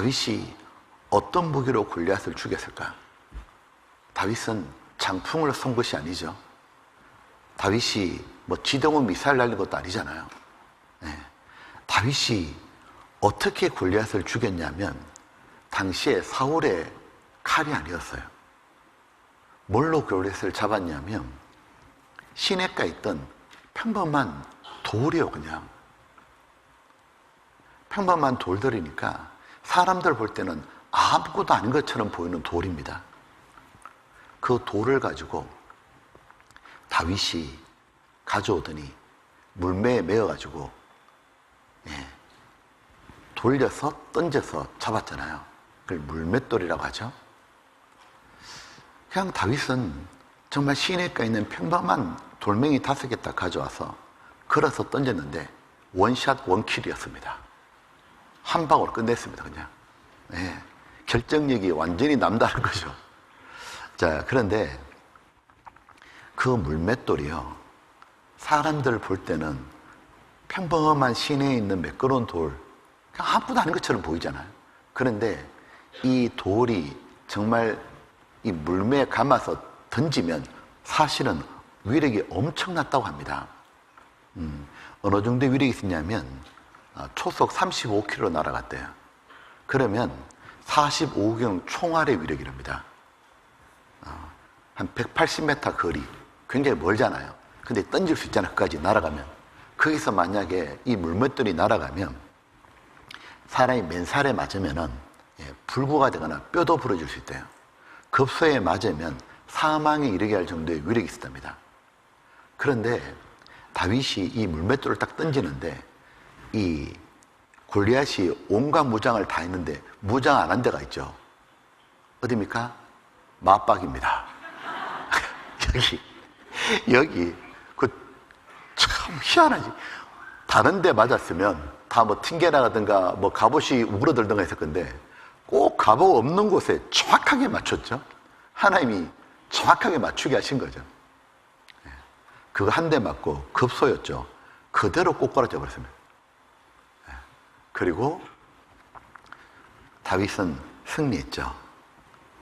다윗이 어떤 무기로 골리앗을 죽였을까? 다윗은 장풍을 쏜 것이 아니죠. 다윗이 지동은 미사일 날린 것도 아니잖아요. 다윗이 어떻게 골리앗을 죽였냐면 당시에 사울의 칼이 아니었어요. 뭘로 골리앗을 잡았냐면 시냇가에 있던 평범한 돌이요. 그냥 평범한 돌들이니까 사람들 볼 때는 아무것도 아닌 것처럼 보이는 돌입니다. 그 돌을 가지고 다윗이 가져오더니 물매에 메어가지고 돌려서 던져서 잡았잖아요. 그걸 물맷돌이라고 하죠. 그냥 다윗은 정말 시내가에 있는 평범한 돌멩이 5개 딱 가져와서 걸어서 던졌는데 원샷 원킬이었습니다. 한 방으로 끝냈습니다. 그냥 결정력이 완전히 남다른 거죠. 자, 그런데 그 물맷돌이요, 사람들 볼 때는 평범한 시내에 있는 매끄러운 돌, 그냥 아무것도 아닌 것처럼 보이잖아요. 그런데 이 돌이 정말 이 물매에 감아서 던지면 사실은 위력이 엄청났다고 합니다. 어느 정도의 위력이 있었냐면 초속 35km 날아갔대요. 그러면 45경 총알의 위력이랍니다. 한 180m 거리, 굉장히 멀잖아요. 근데 던질 수 있잖아요. 끝까지 날아가면. 거기서 만약에 이 물맷돌이 날아가면 사람이 맨살에 맞으면은 불구가 되거나 뼈도 부러질 수 있대요. 급소에 맞으면 사망에 이르게 할 정도의 위력이 있었답니다. 그런데 다윗이 이 물맷돌을 딱 던지는데 이 골리앗이 온갖 무장을 다 했는데 무장 안 한 데가 있죠. 어디입니까? 맞박입니다. 여기 참 희한하지. 다른 데 맞았으면 다 튕겨나가든가 갑옷이 우그러들든가 했을 건데 꼭 갑옷 없는 곳에 정확하게 맞췄죠. 하나님이 정확하게 맞추게 하신 거죠. 그거 한 대 맞고 급소였죠. 그대로 꼬꾸라져 버렸습니다. 그리고 다윗은 승리했죠.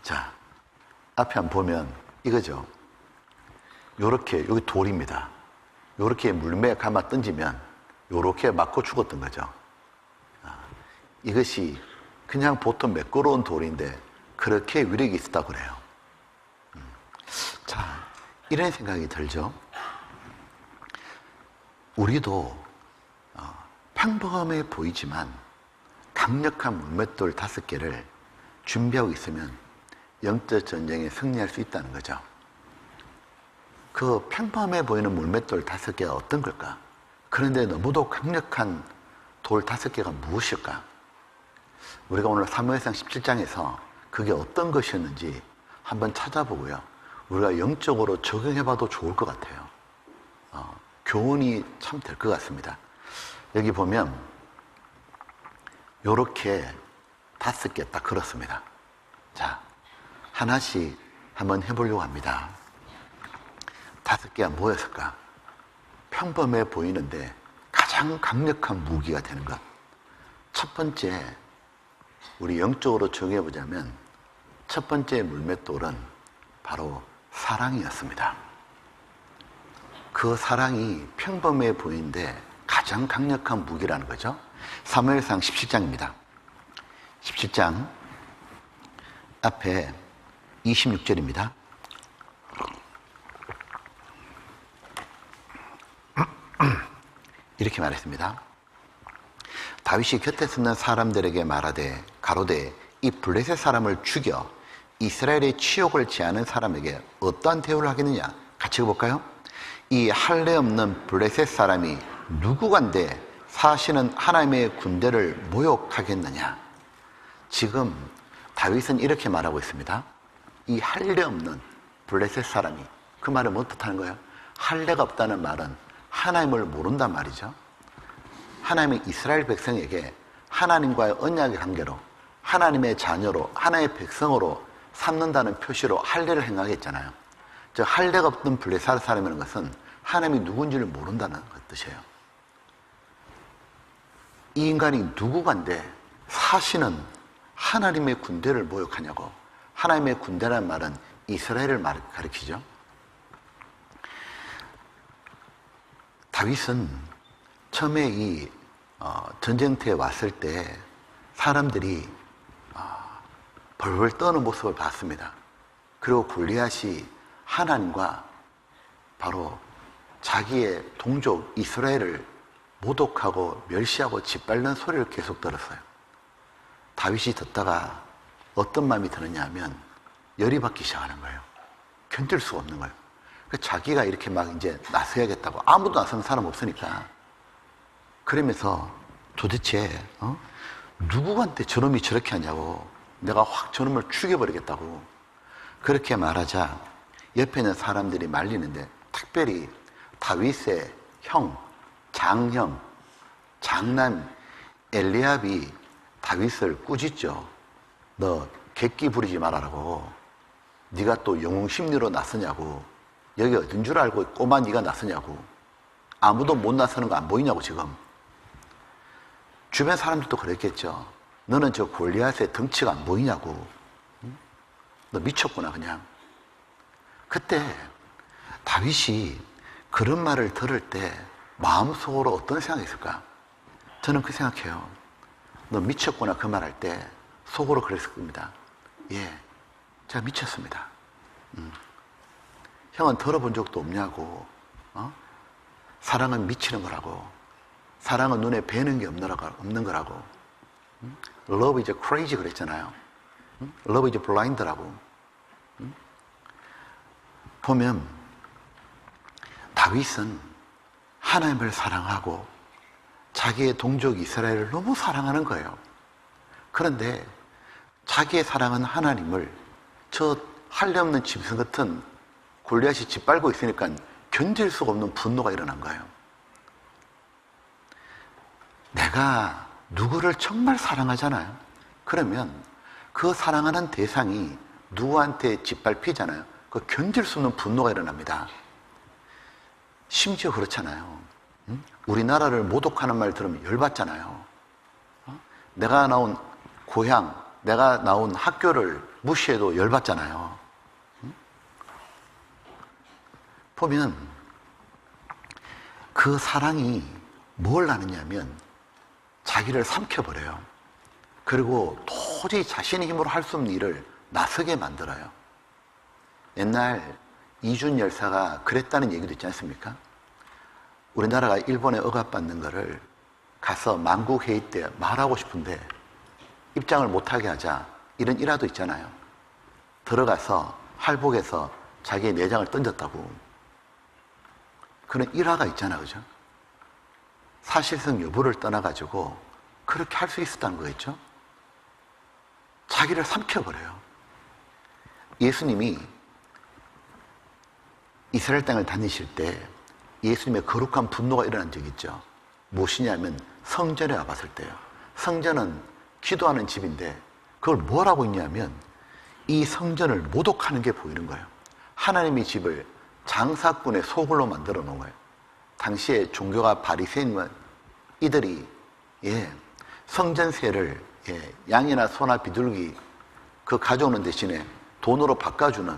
자, 앞에 한번 보면 이거죠. 요렇게, 여기 돌입니다. 요렇게 물매에 감아 던지면 요렇게 맞고 죽었던 거죠. 이것이 그냥 보통 매끄러운 돌인데 그렇게 위력이 있었다고 그래요. 자, 이런 생각이 들죠. 우리도 평범해 보이지만 강력한 물맷돌 5개를 준비하고 있으면 영적 전쟁에 승리할 수 있다는 거죠. 그 평범해 보이는 물맷돌 5개가 어떤 걸까? 그런데 너무도 강력한 돌 5개가 무엇일까? 우리가 오늘 사무엘상 17장에서 그게 어떤 것이었는지 한번 찾아보고요. 우리가 영적으로 적용해봐도 좋을 것 같아요. 교훈이 참 될 것 같습니다. 여기 보면 요렇게 5개 딱 걸었습니다. 자, 하나씩 한번 해보려고 합니다. 5개가 뭐였을까? 평범해 보이는데 가장 강력한 무기가 되는 것. 첫 번째, 우리 영적으로 정해보자면 첫 번째 물맷돌은 바로 사랑이었습니다. 그 사랑이 평범해 보이는데 가장 강력한 무기라는 거죠. 사무엘상 17장입니다. 17장 앞에 26절입니다. 이렇게 말했습니다. 다윗이 곁에 서는 사람들에게 말하되 가로되 이 블레셋 사람을 죽여 이스라엘의 치욕을 취하는 사람에게 어떠한 대우를 하겠느냐. 같이 읽어볼까요? 이 할례 없는 블레셋 사람이 누구간데 사시는 하나님의 군대를 모욕하겠느냐. 지금 다윗은 이렇게 말하고 있습니다. 이 할례 없는 블레셋 사람이, 그 말은 뭐 뜻하는 거예요? 할례가 없다는 말은 하나님을 모른단 말이죠. 하나님이 이스라엘 백성에게 하나님과의 언약의 관계로 하나님의 자녀로 하나님의 백성으로 삼는다는 표시로 할례를 행하겠잖아요. 즉 할례가 없던 블레셋 사람이라는 것은 하나님이 누군지를 모른다는 뜻이에요. 이 인간이 누구간데 사시는 하나님의 군대를 모욕하냐고. 하나님의 군대라는 말은 이스라엘을 가리키죠. 다윗은 처음에 이 전쟁터에 왔을 때 사람들이 벌벌 떠는 모습을 봤습니다. 그리고 골리앗이 하나님과 바로 자기의 동족 이스라엘을 모독하고 멸시하고 짓밟는 소리를 계속 들었어요. 다윗이 듣다가 어떤 마음이 드느냐 하면 열이 받기 시작하는 거예요. 견딜 수가 없는 거예요. 자기가 이렇게 막 이제 나서야겠다고. 아무도 나서는 사람 없으니까. 그러면서 도대체 누구한테 저놈이 저렇게 하냐고, 내가 확 저놈을 죽여버리겠다고 그렇게 말하자 옆에 있는 사람들이 말리는데, 특별히 다윗의 형, 장형, 장남 엘리압이 다윗을 꾸짖죠. 너 객기 부리지 말아라고. 네가 또 영웅심리로 나서냐고. 여기 어딘 줄 알고 꼬마 네가 나서냐고. 아무도 못 나서는 거 안 보이냐고. 지금 주변 사람들도 그랬겠죠. 너는 저 골리앗의 덩치가 안 보이냐고. 너 미쳤구나 그냥. 그때 다윗이 그런 말을 들을 때 마음속으로 어떤 생각이 있을까? 저는 그 생각해요. 너 미쳤구나 그 말할 때 속으로 그랬을 겁니다. 예, 제가 미쳤습니다. 형은 들어본 적도 없냐고. 사랑은 미치는 거라고. 사랑은 눈에 뵈는 게 없는 거라고. Love is crazy 그랬잖아요. Love is blind라고. 보면 다윗은 하나님을 사랑하고 자기의 동족 이스라엘을 너무 사랑하는 거예요. 그런데 자기의 사랑하는 하나님을 저 한량없는 짐승 같은 골리앗이 짓밟고 있으니까 견딜 수가 없는 분노가 일어난 거예요. 내가 누구를 정말 사랑하잖아요. 그러면 그 사랑하는 대상이 누구한테 짓밟히잖아요. 그 견딜 수 없는 분노가 일어납니다. 심지어 그렇잖아요. 우리나라를 모독하는 말 들으면 열받잖아요. 내가 나온 고향, 내가 나온 학교를 무시해도 열받잖아요. 보면 그 사랑이 뭘 하느냐면 자기를 삼켜버려요. 그리고 도저히 자신의 힘으로 할 수 없는 일을 나서게 만들어요. 옛날 이준 열사가 그랬다는 얘기도 있지 않습니까? 우리나라가 일본에 억압받는 거를 가서 만국회의 때 말하고 싶은데 입장을 못하게 하자, 이런 일화도 있잖아요. 들어가서 할복에서 자기의 내장을 던졌다고. 그런 일화가 있잖아, 그죠? 사실성 여부를 떠나가지고 그렇게 할 수 있었다는 거겠죠? 자기를 삼켜버려요. 예수님이 이스라엘 땅을 다니실 때 예수님의 거룩한 분노가 일어난 적이 있죠. 무엇이냐면 성전에 와봤을 때요. 성전은 기도하는 집인데 그걸 뭘 하고 있냐면 이 성전을 모독하는 게 보이는 거예요. 하나님의 집을 장사꾼의 소굴로 만들어 놓은 거예요. 당시에 종교가 바리새인은 이들이 성전세를 양이나 소나 비둘기 그 가져오는 대신에 돈으로 바꿔주는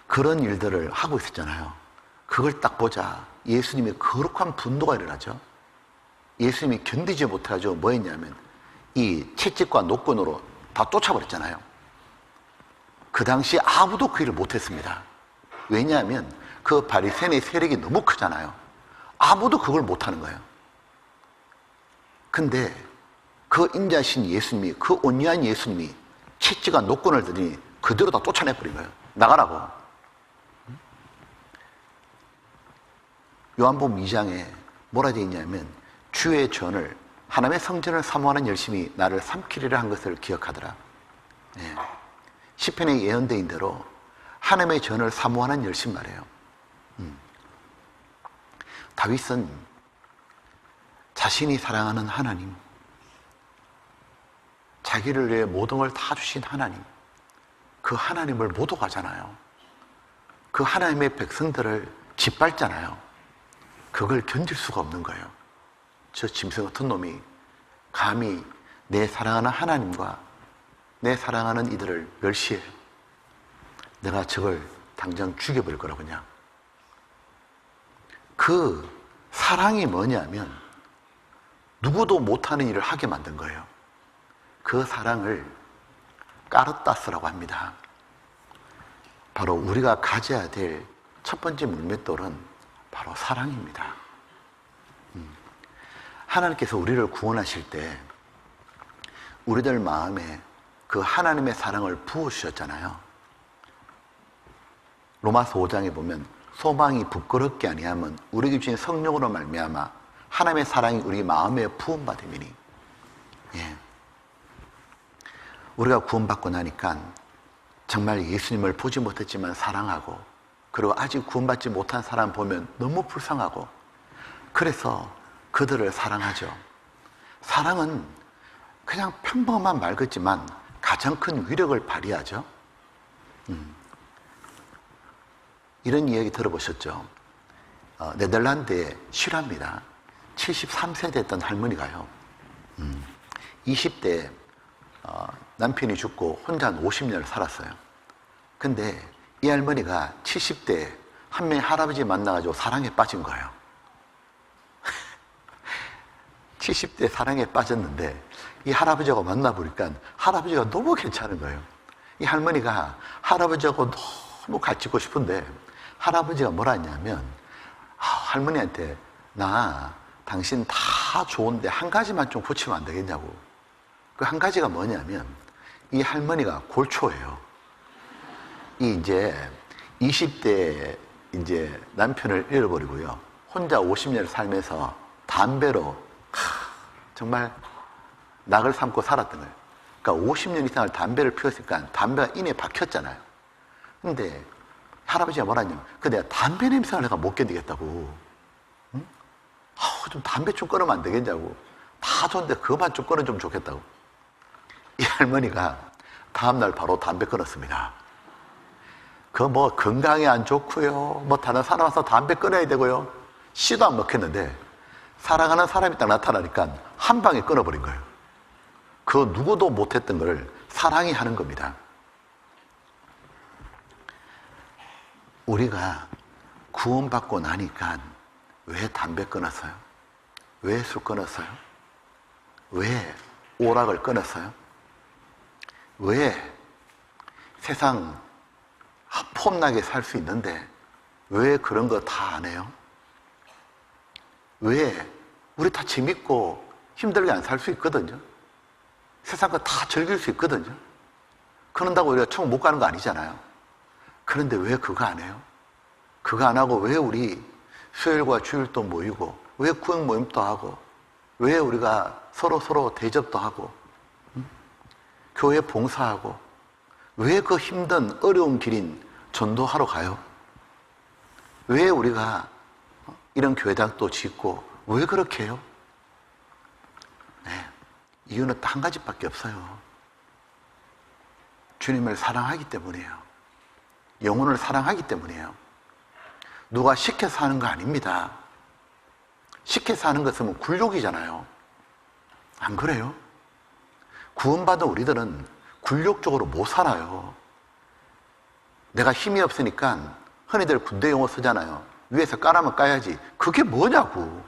그런 일들을 하고 있었잖아요. 그걸 딱 보자 예수님의 거룩한 분노가 일어나죠. 예수님이 견디지 못해가지고 뭐 했냐면 이 채찍과 노끈으로 다 쫓아버렸잖아요. 그 당시 아무도 그 일을 못했습니다. 왜냐하면 그 바리새인의 세력이 너무 크잖아요. 아무도 그걸 못하는 거예요. 근데 그 인자신 예수님이, 그 온유한 예수님이 채찍과 노끈을 들이니 그대로 다 쫓아내버린 거예요. 나가라고. 요한복음 2장에 뭐라 되어 있냐면 주의 전을, 하나님의 성전을 사모하는 열심이 나를 삼키리라 한 것을 기억하더라. 시편에 예언된 대로 하나님의 전을 사모하는 열심 말이에요. 다윗은 자신이 사랑하는 하나님, 자기를 위해 모든 걸 다 주신 하나님, 그 하나님을 모독하잖아요. 그 하나님의 백성들을 짓밟잖아요. 그걸 견딜 수가 없는 거예요. 저 짐승 같은 놈이 감히 내 사랑하는 하나님과 내 사랑하는 이들을 멸시해. 내가 저걸 당장 죽여버릴 거라 그냥. 그 사랑이 뭐냐면 누구도 못하는 일을 하게 만든 거예요. 그 사랑을 까르따스라고 합니다. 바로 우리가 가져야 될 첫 번째 물맷돌은 바로 사랑입니다. 하나님께서 우리를 구원하실 때 우리들 마음에 그 하나님의 사랑을 부어주셨잖아요. 로마서 5장에 보면 소망이 부끄럽게 아니하면 우리에게 주신 성령으로 말미암아 하나님의 사랑이 우리 마음에 부음받음이니. 예. 우리가 구원받고 나니까 정말 예수님을 보지 못했지만 사랑하고, 그리고 아직 구원받지 못한 사람 보면 너무 불쌍하고, 그래서 그들을 사랑하죠. 사랑은 그냥 평범한 말 같지만 가장 큰 위력을 발휘하죠. 이런 이야기 들어보셨죠? 네덜란드의 실화입니다. 73세 됐던 할머니가요, 20대에 남편이 죽고 혼자 한 50년을 살았어요. 근데 이 할머니가 70대에 한 명의 할아버지 만나가지고 사랑에 빠진 거예요. 70대 사랑에 빠졌는데 이 할아버지하고 만나보니까 할아버지가 너무 괜찮은 거예요. 이 할머니가 할아버지하고 너무 같이 있고 싶은데 할아버지가 뭐라 했냐면, 할머니한테 나 당신 다 좋은데 한 가지만 좀 고치면 안 되겠냐고. 그 한 가지가 뭐냐면 이 할머니가 골초예요. 이 이제 20대에 이제 남편을 잃어버리고요, 혼자 50년을 살면서 담배로 정말 낙을 삼고 살았던 거예요. 그러니까 50년 이상을 담배를 피웠으니까 담배가 인에 박혔잖아요. 근데 할아버지가 뭐라냐면, 내가 담배 냄새가 내가 못 견디겠다고. 응? 좀 담배 좀 끊으면 안 되겠냐고. 다 좋은데 그것만 좀 끊어주면 좋겠다고. 이 할머니가 다음날 바로 담배 끊었습니다. 뭐 건강에 안 좋고요, 뭐 다른 사람 와서 담배 끊어야 되고요, 씨도 안 먹혔는데 사랑하는 사람이 딱 나타나니까 한 방에 끊어버린 거예요. 그 누구도 못했던 걸 사랑이 하는 겁니다. 우리가 구원받고 나니까 왜 담배 끊었어요? 왜 술 끊었어요? 왜 오락을 끊었어요? 왜 세상 폼나게 살 수 있는데 왜 그런 거 다 안 해요? 왜? 우리 다 재밌고 힘들게 안 살 수 있거든요. 세상 거 다 즐길 수 있거든요. 그런다고 우리가 천국 못 가는 거 아니잖아요. 그런데 왜 그거 안 해요? 그거 안 하고 왜 우리 수요일과 주일도 모이고, 왜 구역 모임도 하고, 왜 우리가 서로 대접도 하고, 교회 봉사하고, 왜 그 힘든 어려운 길인 전도하러 가요? 왜 우리가 이런 교회당도 짓고 왜 그렇게 해요? 네, 이유는 딱 한 가지밖에 없어요. 주님을 사랑하기 때문이에요. 영혼을 사랑하기 때문이에요. 누가 시켜서 하는 거 아닙니다. 시켜서 하는 것은 굴욕이잖아요. 안 그래요? 구원받은 우리들은 굴욕적으로 못 살아요. 내가 힘이 없으니까 흔히들 군대 용어 쓰잖아요. 위에서 까라면 까야지. 그게 뭐냐고.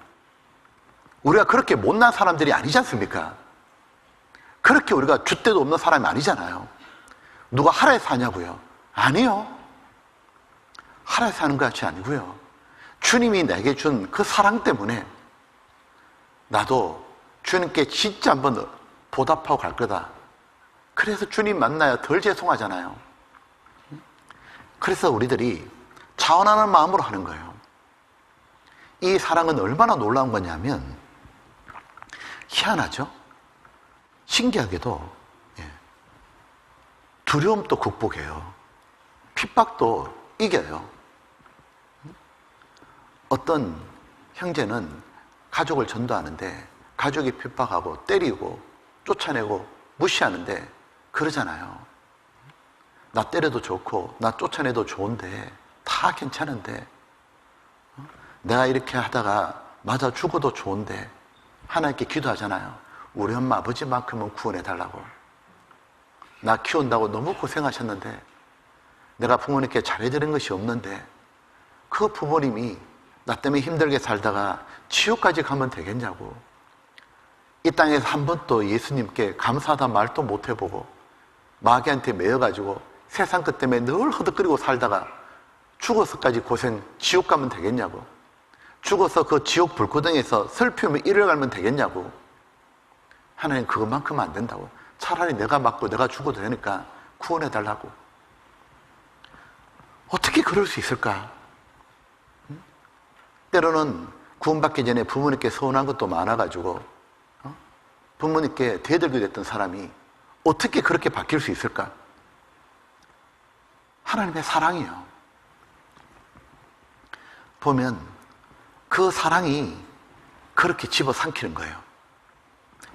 우리가 그렇게 못난 사람들이 아니지 않습니까? 그렇게 우리가 줏대도 없는 사람이 아니잖아요. 누가 하라해서 하냐고요? 아니요. 하라해서 하는 것이 아니고요, 주님이 내게 준 그 사랑 때문에 나도 주님께 진짜 한번 보답하고 갈 거다. 그래서 주님 만나야 덜 죄송하잖아요. 그래서 우리들이 자원하는 마음으로 하는 거예요. 이 사랑은 얼마나 놀라운 거냐면, 희한하죠? 신기하게도 두려움도 극복해요. 핍박도 이겨요. 어떤 형제는 가족을 전도하는데 가족이 핍박하고 때리고 쫓아내고 무시하는데 그러잖아요. 나 때려도 좋고 나 쫓아내도 좋은데 다 괜찮은데, 내가 이렇게 하다가 맞아 죽어도 좋은데 하나님께 기도하잖아요. 우리 엄마 아버지만큼은 구원해달라고. 나 키운다고 너무 고생하셨는데 내가 부모님께 잘해드린 것이 없는데 그 부모님이 나 때문에 힘들게 살다가 지옥까지 가면 되겠냐고. 이 땅에서 한 번도 예수님께 감사하다 말도 못 해보고 마귀한테 매여가지고 세상 것 때문에 늘 허덕거리고 살다가 죽어서까지 고생, 지옥 가면 되겠냐고. 죽어서 그 지옥 불구덩이에서 슬픔에 이를 갈면 되겠냐고. 하나님 그것만큼은 안 된다고. 차라리 내가 맞고 내가 죽어도 되니까 구원해달라고. 어떻게 그럴 수 있을까? 때로는 구원받기 전에 부모님께 서운한 것도 많아가지고 부모님께 대들게 됐던 사람이 어떻게 그렇게 바뀔 수 있을까? 하나님의 사랑이요. 보면 그 사랑이 그렇게 집어삼키는 거예요.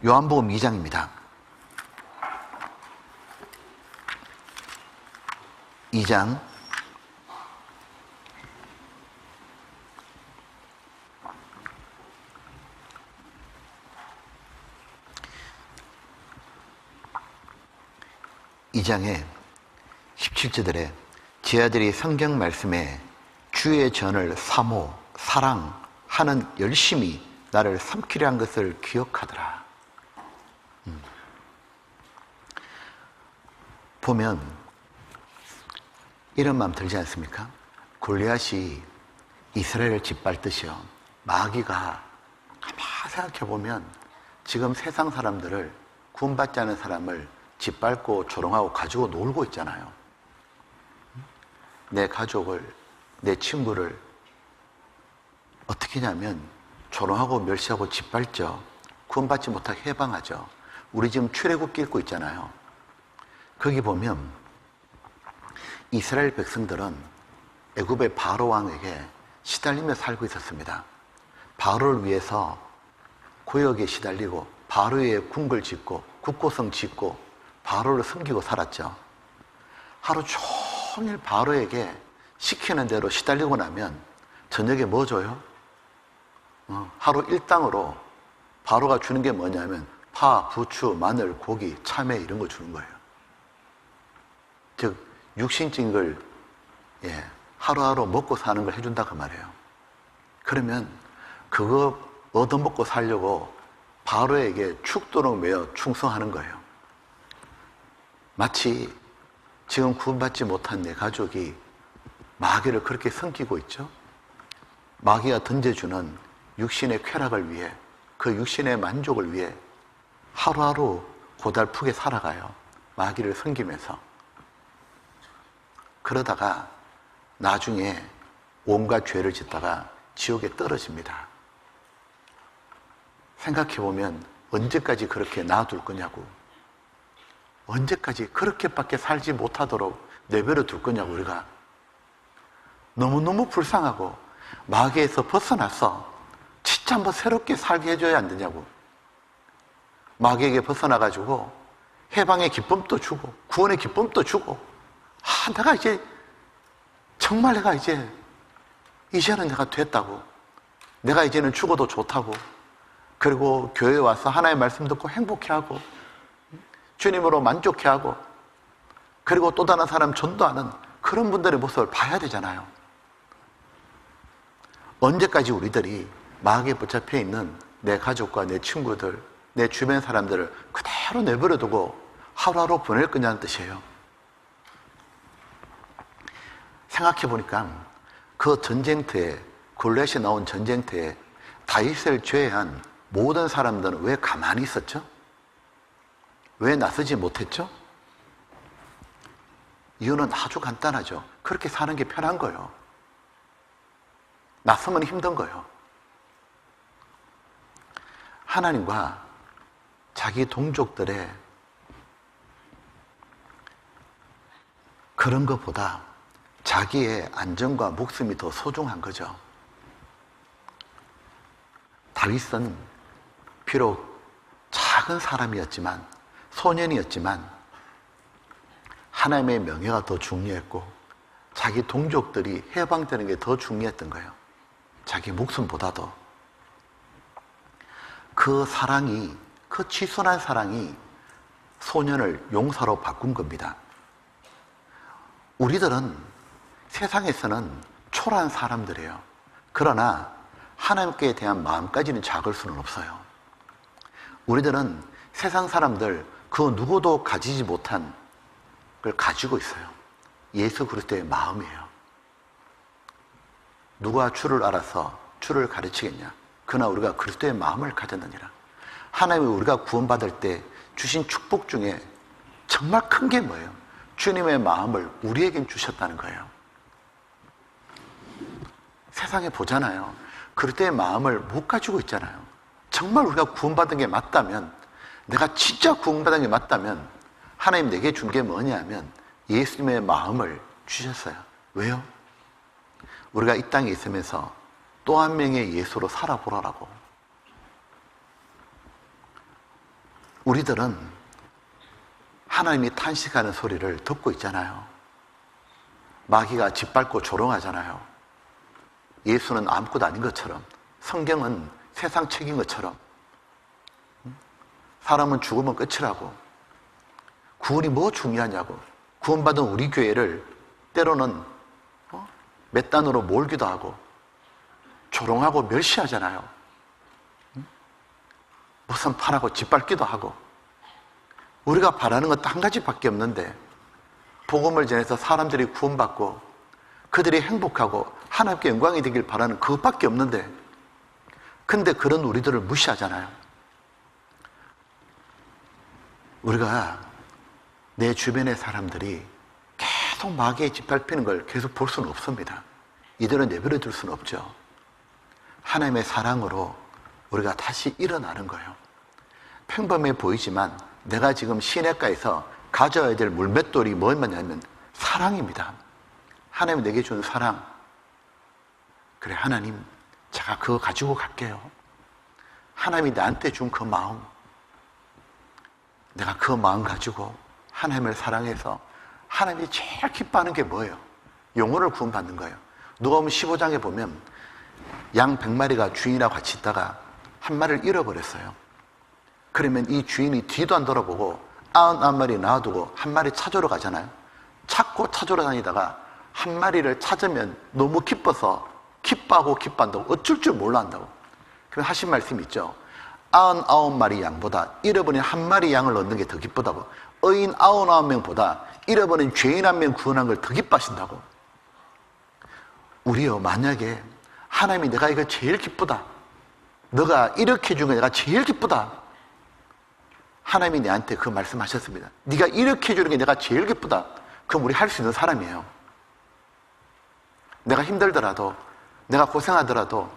요한복음 2장입니다. 2장 2장에 17절에 제 아들이 성경 말씀에 주의 전을 사모, 사랑하는 열심히 나를 삼키려 한 것을 기억하더라. 보면 이런 마음 들지 않습니까? 골리앗이 이스라엘을 짓밟듯이요. 마귀가 가만히 생각해보면 지금 세상 사람들을 구원받지 않은 사람을 짓밟고 조롱하고 가지고 놀고 있잖아요. 내 가족을, 내 친구를 어떻게 하냐면 조롱하고 멸시하고 짓밟죠. 구원받지 못하게 해방하죠. 우리 지금 출애굽기 읽고 있잖아요. 거기 보면 이스라엘 백성들은 애굽의 바로 왕에게 시달리며 살고 있었습니다. 바로를 위해서 고역에 시달리고 바로에 궁궐 짓고 국고성 짓고 바로를 섬기고 살았죠. 하루 종일 바로에게 시키는 대로 시달리고 나면 저녁에 뭐 줘요? 하루 일당으로 바로가 주는 게 뭐냐면 파, 부추, 마늘, 고기, 참외 이런 거 주는 거예요. 즉 육신적인 걸 하루하루 먹고 사는 걸 해준다 그 말이에요. 그러면 그거 얻어먹고 살려고 바로에게 죽도록 매여 충성하는 거예요. 마치 지금 구원받지 못한 내 가족이 마귀를 그렇게 섬기고 있죠. 마귀가 던져주는 육신의 쾌락을 위해, 그 육신의 만족을 위해 하루하루 고달프게 살아가요. 마귀를 섬기면서. 그러다가 나중에 온갖 죄를 짓다가 지옥에 떨어집니다. 생각해보면 언제까지 그렇게 놔둘 거냐고. 언제까지 그렇게밖에 살지 못하도록 내버려 둘 거냐고. 우리가 너무너무 불쌍하고 마귀에서 벗어나서 진짜 한번 새롭게 살게 해줘야 안 되냐고. 마귀에게 벗어나가지고 해방의 기쁨도 주고 구원의 기쁨도 주고, 내가 이제 정말 내가 이제는 내가 됐다고, 내가 이제는 죽어도 좋다고, 그리고 교회에 와서 하나님의 말씀 듣고 행복해하고 주님으로 만족해하고, 그리고 또 다른 사람 전도하는 그런 분들의 모습을 봐야 되잖아요. 언제까지 우리들이 마귀에 붙잡혀 있는 내 가족과 내 친구들, 내 주변 사람들을 그대로 내버려두고 하루하루 보낼 거냐는 뜻이에요. 생각해보니까 그 전쟁터에, 골리앗이 나온 전쟁터에 다윗을 제외한 모든 사람들은 왜 가만히 있었죠? 왜 나서지 못했죠? 이유는 아주 간단하죠. 그렇게 사는 게 편한 거예요. 나서면 힘든 거예요. 하나님과 자기 동족들의 그런 것보다 자기의 안전과 목숨이 더 소중한 거죠. 다윗은 비록 작은 사람이었지만, 소년이었지만 하나님의 명예가 더 중요했고 자기 동족들이 해방되는 게 더 중요했던 거예요. 자기 목숨보다도. 그 사랑이, 그 그 지순한 사랑이 소년을 용사로 바꾼 겁니다. 우리들은 세상에서는 초라한 사람들이에요. 그러나 하나님께 대한 마음까지는 작을 수는 없어요. 우리들은 세상 사람들 그 누구도 가지지 못한 걸 가지고 있어요. 예수 그리스도의 마음이에요. 누가 주를 알아서 주를 가르치겠냐? 그러나 우리가 그리스도의 마음을 가졌느니라. 하나님이 우리가 구원받을 때 주신 축복 중에 정말 큰 게 뭐예요? 주님의 마음을 우리에겐 주셨다는 거예요. 세상에 보잖아요. 그리스도의 마음을 못 가지고 있잖아요. 정말 우리가 구원받은 게 맞다면, 내가 진짜 구원받은 게 맞다면 하나님 내게 준 게 뭐냐면 예수님의 마음을 주셨어요. 왜요? 우리가 이 땅에 있으면서 또 한 명의 예수로 살아보라고. 우리들은 하나님이 탄식하는 소리를 듣고 있잖아요. 마귀가 짓밟고 조롱하잖아요. 예수는 아무것도 아닌 것처럼, 성경은 세상 책인 것처럼, 사람은 죽으면 끝이라고, 구원이 뭐 중요하냐고, 구원받은 우리 교회를 때로는 몇 단으로 몰기도 하고 조롱하고 멸시하잖아요. 무슨 파라고 짓밟기도 하고. 우리가 바라는 건 딱 한 가지밖에 없는데, 복음을 전해서 사람들이 구원받고 그들이 행복하고 하나님께 영광이 되길 바라는 그것밖에 없는데, 근데 그런 우리들을 무시하잖아요. 우리가 내 주변의 사람들이 계속 마귀에 짓밟히는 걸 계속 볼 수는 없습니다. 이들은 내버려 둘 수는 없죠. 하나님의 사랑으로 우리가 다시 일어나는 거예요. 평범해 보이지만 내가 지금 시냇가에서 가져야 될 물맷돌이 뭐냐면 사랑입니다. 하나님이 내게 준 사랑. 그래, 하나님, 제가 그거 가지고 갈게요. 하나님이 나한테 준 그 마음, 내가 그 마음 가지고 하나님을 사랑해서, 하나님이 제일 기뻐하는 게 뭐예요? 영혼을 구원받는 거예요. 누가복음 15장에 보면 양 100마리가 주인이랑 같이 있다가 한 마리를 잃어버렸어요. 그러면 이 주인이 뒤도 안 돌아보고 99마리 놔두고 한 마리 찾으러 가잖아요. 찾고 찾으러 다니다가 한 마리를 찾으면 너무 기뻐서 기뻐하고 기뻐한다고 어쩔 줄 몰라 한다고. 그럼 하신 말씀이 있죠. 99마리 양보다 잃어버린 한 마리 양을 얻는 게 더 기쁘다고. 의인 99명보다 잃어버린 죄인 한 명 구원한 걸 더 기뻐하신다고. 우리요, 만약에 하나님이 내가 이거 제일 기쁘다, 너가 이렇게 해준 거 내가 제일 기쁘다, 하나님이 내한테 그 말씀하셨습니다. 네가 이렇게 해주는 게 내가 제일 기쁘다. 그럼 우리 할 수 있는 사람이에요. 내가 힘들더라도, 내가 고생하더라도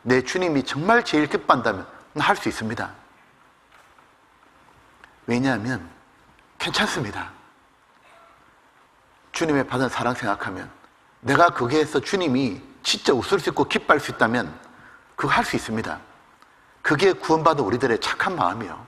내 주님이 정말 제일 기뻐한다면 할 수 있습니다. 왜냐하면 괜찮습니다. 주님의 받은 사랑 생각하면, 내가 거기에서 주님이 진짜 웃을 수 있고 기뻐할 수 있다면 그거 할 수 있습니다. 그게 구원받은 우리들의 착한 마음이에요.